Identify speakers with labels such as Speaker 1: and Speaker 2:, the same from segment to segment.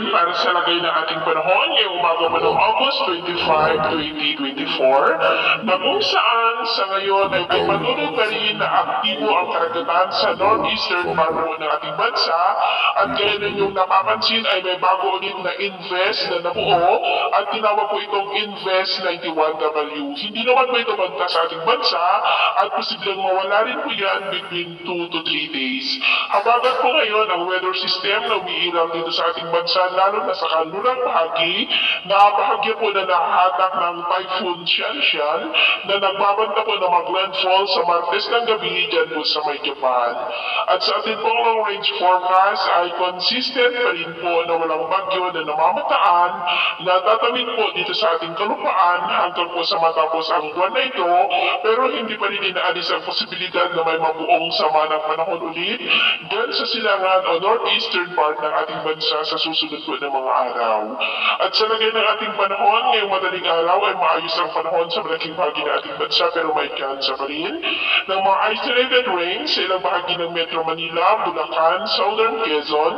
Speaker 1: para sa lagay ng ating panahon ngayong umaga pa ng August 25, 2024 na kung saan sa ngayon ay may patuloy pa rin na aktibo ang karagatan sa northeastern part ng ating bansa at gaya ninyong napapansin ay may bago ulit na Invest na nabuo at tinawag po itong Invest 91W. Hindi naman may tumagta sa ating bansa at posibleng mawala rin po yan between 2 to 3 days. Habagat po ngayon ang weather system na umiiral dito sa ating bansa lalo na sa kanlurang bahagi na bahagya po na nahahatak ng Typhoon Xianxian na nagbabanta po na mag-landfall sa Martes ng gabi dyan po sa may Japan. At sa ating pong long range forecast ay consistent pa rin po na walang bagyo na namamataan na tatawid po dito sa ating kalupaan hanggang po sa matapos ang buwan na ito pero hindi pa rin inaalis ang posibilidad na may mabuong sama ng panahon ulit dyan sa silangan o northeastern part ng ating bansa sa susunod po ng mga araw. At sa lagay ng ating panahon, ngayong madaling araw ay maayos ang panahon sa malaking bahagi ng ating bansa pero may chance pa rin ng mga isolated rains sa ilang bahagi ng Metro Manila, Bulacan, Southern Quezon,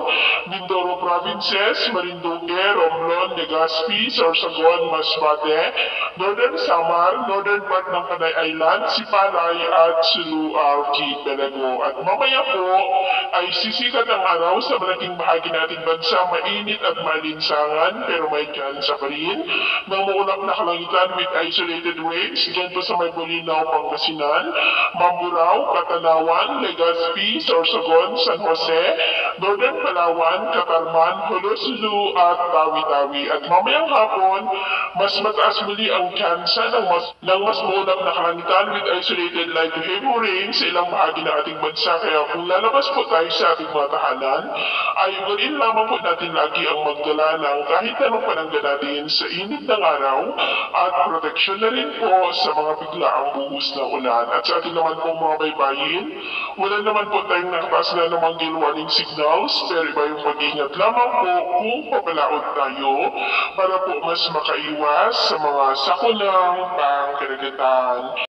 Speaker 1: Mindoro Provinces, Marinduque, Romblon, Legazpi, Sorsogon, Masbate, Northern Samar, Northern part ng Panay Island, Sipalay at Sulu Archipelago. At mamaya po ay sisikat ang araw sa malaking bahagi ng ating bansa, mainit at malinsangan pero may chance pa rin ng maulap na kalangitan with isolated rains dyan po sa may Bolinao, Pangasinan, Mamburao, Catanawan, Legazpi, Sorsogon, San Jose, Northern Palawan, Catarman, Hulosulu at Tawi-Tawi. At mamayang hapon, mas mataas muli ang tsansa ng mas maulap na kalangitan with isolated light to heavy rain sa ilang bahagi ng ating bansa. Kaya kung lalabas po tayo sa ating mga tahanan, ay gawin lamang po natin lagi ang magdala ng kahit anong pananggalin sa init ng araw at proteksyon na rin po sa mga biglaang buhos ng ulan. At sa ating naman pong mga baybayin, wala naman po tayong nakataas na namang gale warning signals pero iba yung pag-ingat lamang po kung papalaot tayo para po mas makaiwas sa mga sakunang pangkaragatan.